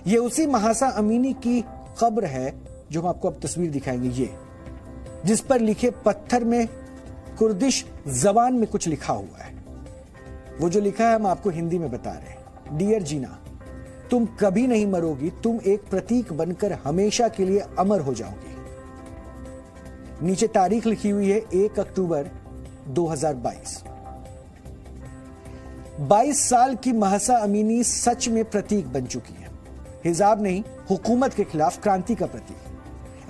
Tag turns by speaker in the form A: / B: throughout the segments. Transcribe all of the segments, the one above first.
A: ये उसी महासा अमीनी की कब्र है जो हम आपको अब तस्वीर दिखाएंगे, ये जिस पर लिखे पत्थर में कुर्दिश जबान में कुछ लिखा हुआ है। वो जो लिखा है हम आपको हिंदी में बता रहे हैं। डियर जीना, तुम कभी नहीं मरोगी, तुम एक प्रतीक बनकर हमेशा के लिए अमर हो जाओगी। नीचे तारीख लिखी हुई है 1 अक्टूबर 2022। 22 साल की महसा अमीनी सच में प्रतीक बन चुकी है। हिजाब नहीं, हुकूमत के खिलाफ क्रांति का प्रतीक।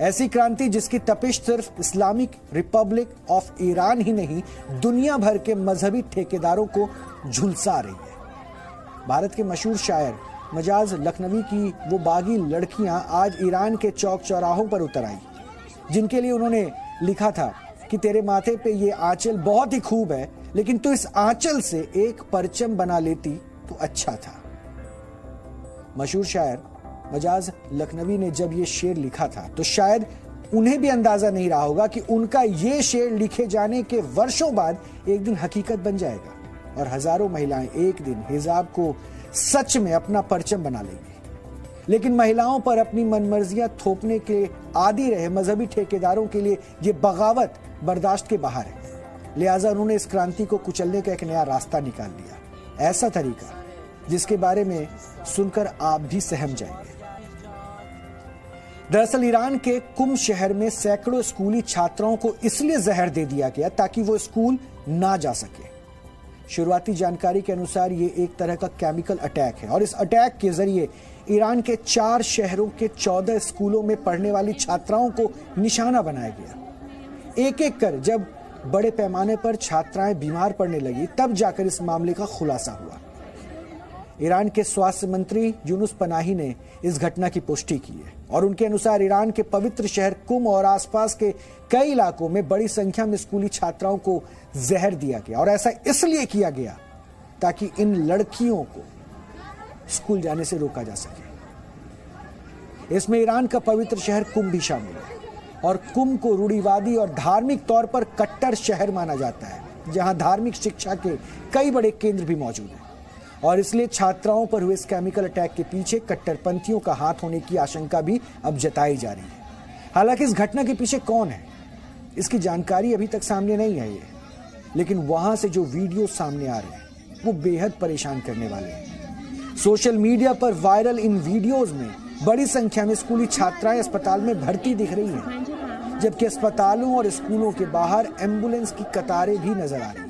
A: ऐसी क्रांति जिसकी तपिश सिर्फ इस्लामिक रिपब्लिक ऑफ ईरान ही नहीं, दुनिया भर के मजहबी ठेकेदारों को झुलसा रही है। भारत के मशहूर शायर मजाज लखनवी की वो बागी लड़कियां आज ईरान के चौक चौराहों पर उतर आई, जिनके लिए उन्होंने लिखा था कि तेरे माथे पे ये आंचल बहुत ही खूब है, लेकिन तू इस आंचल से एक परचम बना लेती तो अच्छा था। मशहूर शायर मजाज लखनवी ने जब ये शेर लिखा था तो शायद उन्हें भी अंदाजा नहीं रहा होगा कि उनका ये शेर लिखे जाने के वर्षों बाद एक दिन हकीकत बन जाएगा और हजारों महिलाएं एक दिन हिजाब को सच में अपना परचम बना लेंगी। लेकिन महिलाओं पर अपनी मनमर्जियां थोपने के आदी रहे मजहबी ठेकेदारों के लिए यह बगावत बर्दाश्त के बाहर है। लिहाजा उन्होंने इस क्रांति को कुचलने का एक नया रास्ता निकाल लिया, ऐसा तरीका जिसके बारे में सुनकर आप भी सहम जाएंगे। दरअसल ईरान के कुम शहर में सैकड़ों स्कूली छात्राओं को इसलिए जहर दे दिया गया ताकि वो स्कूल ना जा सके। शुरुआती जानकारी के अनुसार ये एक तरह का केमिकल अटैक है और इस अटैक के जरिए ईरान के 4 शहरों के 14 स्कूलों में पढ़ने वाली छात्राओं को निशाना बनाया गया। एक एक कर जब बड़े पैमाने पर छात्राएं बीमार पड़ने लगी तब जाकर इस मामले का खुलासा हुआ। ईरान के स्वास्थ्य मंत्री यूनुस पनाही ने इस घटना की पुष्टि की है और उनके अनुसार ईरान के पवित्र शहर कुम और आसपास के कई इलाकों में बड़ी संख्या में स्कूली छात्राओं को जहर दिया गया और ऐसा इसलिए किया गया ताकि इन लड़कियों को स्कूल जाने से रोका जा सके। इसमें ईरान का पवित्र शहर कुम भी शामिल है और कुम को रूढ़िवादी और धार्मिक तौर पर कट्टर शहर माना जाता है, जहां धार्मिक शिक्षा के कई बड़े केंद्र भी मौजूद हैं और इसलिए छात्राओं पर हुए इस केमिकल अटैक के पीछे कट्टरपंथियों का हाथ होने की आशंका भी अब जताई जा रही है। हालांकि इस घटना के पीछे कौन है, इसकी जानकारी अभी तक सामने नहीं आई है, लेकिन वहां से जो वीडियो सामने आ रहे हैं वो बेहद परेशान करने वाले हैं। सोशल मीडिया पर वायरल इन वीडियोस में बड़ी संख्या में स्कूली छात्राएं अस्पताल में भर्ती दिख रही हैं, जबकि अस्पतालों और स्कूलों के बाहर एम्बुलेंस की कतारें भी नजर आ रही हैं।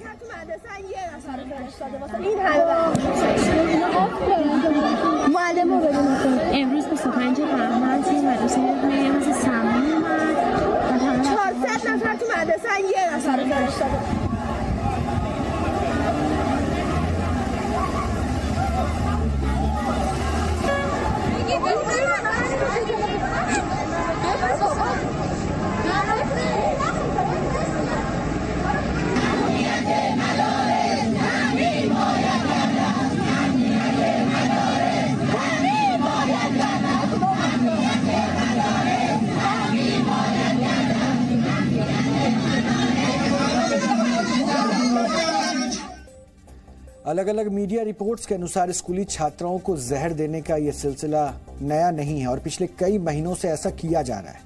A: अलग अलग मीडिया रिपोर्ट्स के अनुसार स्कूली छात्राओं को जहर देने का यह सिलसिला नया नहीं है और पिछले कई महीनों से ऐसा किया जा रहा है,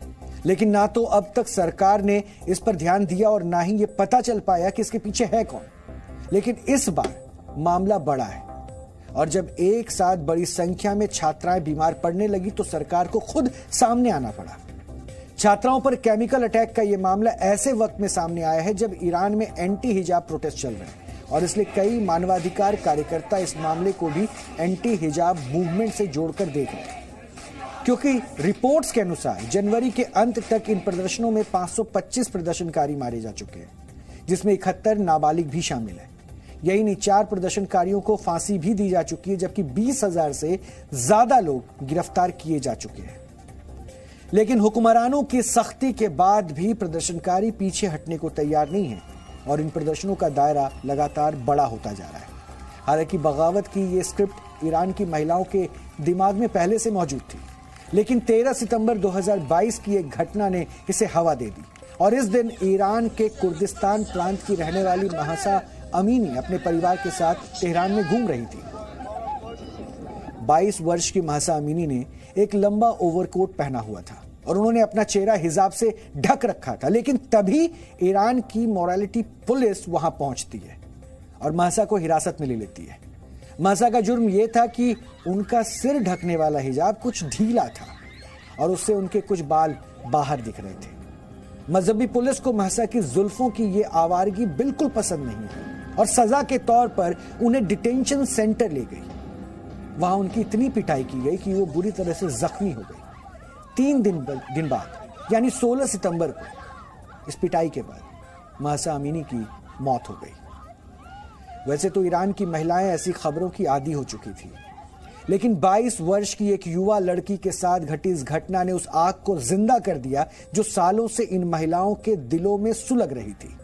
A: लेकिन ना तो अब तक सरकार ने इस पर ध्यान दिया और ना ही ये पता चल पाया कि इसके पीछे है कौन। लेकिन इस बार मामला बड़ा है और जब एक साथ बड़ी संख्या में छात्राएं बीमार पड़ने लगी तो सरकार को खुद सामने आना पड़ा। छात्राओं पर केमिकल अटैक का यह मामला ऐसे वक्त में सामने आया है जब ईरान में एंटी हिजाब प्रोटेस्ट चल रहे हैं और इसलिए कई मानवाधिकार कार्यकर्ता इस मामले को भी एंटी हिजाब मूवमेंट से जोड़कर देख रहे हैं, क्योंकि रिपोर्ट्स के अनुसार जनवरी के अंत तक इन प्रदर्शनों में 525 प्रदर्शनकारी मारे जा चुके हैं, जिसमें 71 नाबालिग भी शामिल है। यही नहीं, 4 प्रदर्शनकारियों को फांसी भी दी जा चुकी है, जबकि 20,000 से ज्यादा लोग गिरफ्तार किए जा चुके हैं। लेकिन हुक्मरानों की सख्ती के बाद भी प्रदर्शनकारी पीछे हटने को तैयार नहीं है और इन प्रदर्शनों का दायरा लगातार बड़ा होता जा रहा है। हालांकि बगावत की ये स्क्रिप्ट ईरान की महिलाओं के दिमाग में पहले से मौजूद थी, लेकिन 13 सितंबर 2022 की एक घटना ने इसे हवा दे दी और इस दिन ईरान के कुर्दिस्तान प्रांत की रहने वाली महसा अमीनी अपने परिवार के साथ तेहरान में घूम रही थी। 22 वर्ष की महसा अमीनी ने एक लंबा ओवरकोट पहना हुआ था और उन्होंने अपना चेहरा हिजाब से ढक रखा था, लेकिन तभी ईरान की मोरालिटी पुलिस वहां पहुंचती है और महसा को हिरासत में ले लेती है। महसा का जुर्म यह था कि उनका सिर ढकने वाला हिजाब कुछ ढीला था और उससे उनके कुछ बाल बाहर दिख रहे थे। मजहबी पुलिस को महसा की जुल्फों की ये आवारगी बिल्कुल पसंद नहीं है और सजा के तौर पर उन्हें डिटेंशन सेंटर ले गई। वहां उनकी इतनी पिटाई की गई कि वो बुरी तरह से जख्मी हो गई। 3 दिन बाद यानी 16 सितंबर को इस पिटाई के बाद महसा अमीनी की मौत हो गई। वैसे तो ईरान की महिलाएं ऐसी खबरों की आदी हो चुकी थी, लेकिन 22 वर्ष की एक युवा लड़की के साथ घटी इस घटना ने उस आग को जिंदा कर दिया जो सालों से इन महिलाओं के दिलों में सुलग रही थी।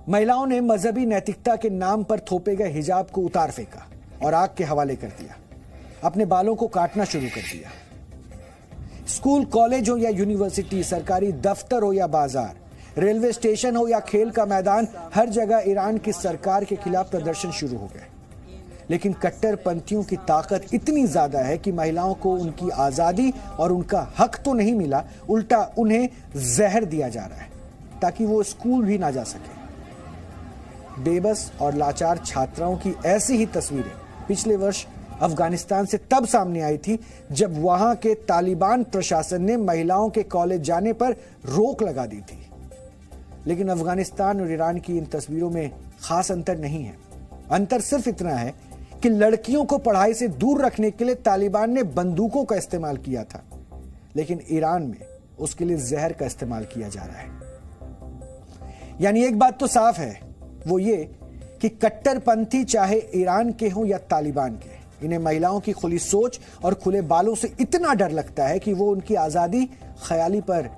A: महिलाओं ने मजहबी नैतिकता के नाम पर थोपे गए हिजाब को उतार फेंका और आग के हवाले कर दिया। अपने बालों को काटना शुरू कर दिया। स्कूल, कॉलेज हो या यूनिवर्सिटी, सरकारी दफ्तर हो या बाजार, रेलवे स्टेशन हो या खेल का मैदान, हर जगह ईरान की सरकार के खिलाफ प्रदर्शन शुरू हो गए। लेकिन कट्टरपंथियों की ताकत इतनी ज्यादा है कि महिलाओं को उनकी आजादी और उनका हक तो नहीं मिला, उल्टा उन्हें जहर दिया जा रहा है ताकि वो स्कूल भी ना जा सके। बेबस और लाचार छात्राओं की ऐसी ही तस्वीरें पिछले वर्ष अफगानिस्तान से तब सामने आई थी जब वहां के तालिबान प्रशासन ने महिलाओं के कॉलेज जाने पर रोक लगा दी थी। लेकिन अफगानिस्तान और ईरान की इन तस्वीरों में खास अंतर नहीं है। अंतर सिर्फ इतना है कि लड़कियों को पढ़ाई से दूर रखने के लिए तालिबान ने बंदूकों का इस्तेमाल किया था, लेकिन ईरान में उसके लिए जहर का इस्तेमाल किया जा रहा है। यानी एक बात तो साफ है, वो ये कि कट्टरपंथी चाहे ईरान के हों या तालिबान के, इन्हें महिलाओं की खुली सोच और खुले बालों से इतना डर लगता है कि वो उनकी आजादी ख्याली पर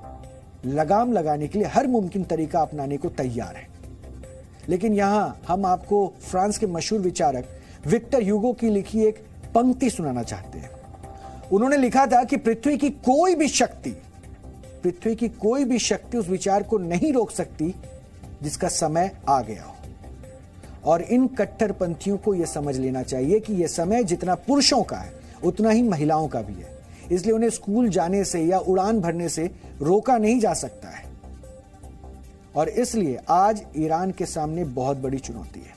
A: लगाम लगाने के लिए हर मुमकिन तरीका अपनाने को तैयार है। लेकिन यहां हम आपको फ्रांस के मशहूर विचारक विक्टर ह्यूगो की लिखी एक पंक्ति सुनाना चाहते हैं। उन्होंने लिखा था कि पृथ्वी की कोई भी शक्ति उस विचार को नहीं रोक सकती जिसका समय आ गया हो। और इन कट्टरपंथियों को यह समझ लेना चाहिए कि यह समय जितना पुरुषों का है उतना ही महिलाओं का भी है, इसलिए उन्हें स्कूल जाने से या उड़ान भरने से रोका नहीं जा सकता है। और इसलिए आज ईरान के सामने बहुत बड़ी चुनौती है।